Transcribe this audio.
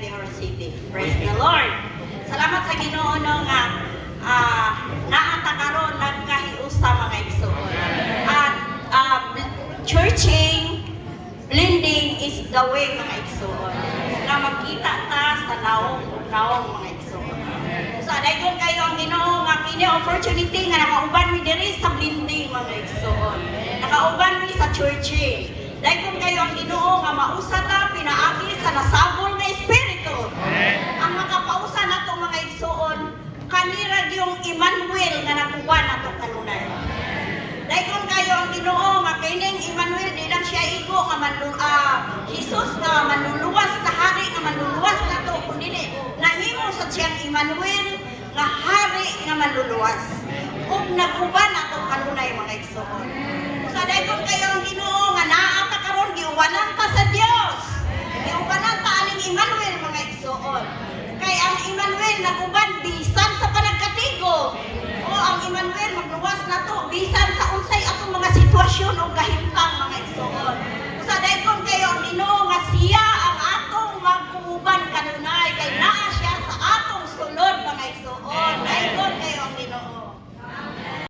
inside our city. Praise the Lord. Salamat sa Ginoo no nga naata karon nagkahiusa mga igsoon. At churching, blending is the way mga igsoon. Na magkita ta sa naong mga igsoon. So dayon kayo ang Ginoo nga kini opportunity nga nakauban mi diri sa blending mga igsoon. Nakauban mi sa churching. Dayon kayo ang Ginoo nga mausa ta pinaagi sa nasabol nga espiritu. Ang makapausa nato mga igsoon kanira yung Emmanuel nga nakuha nato kanunay. Dayon kayo ang Ginoo nga kining Emmanuel di lang siya igo nga Jesus nga manluluwas na hari nga manluluwas nato kundi nahimo sa siyang Emmanuel nga hari nga manluluwas. Ug nakuha nato kanunay mga igsoon. Sa dayon kayo ang Ginoo nga naa ta karon giuwanan ta sa Dios. Giuwanan ta aning Emmanuel mga igsoon. Kay ang Emmanuel nakuban bisan sa panagkatigo. O ang Emmanuel magluwas na to bisan sa unsay atong mga sitwasyon o kahimtang mga igsoon. Sa dayon kayo ang Ginoo nga siya ang atong magkuuban kanunay kay naa siya sa atong sulod mga igsoon.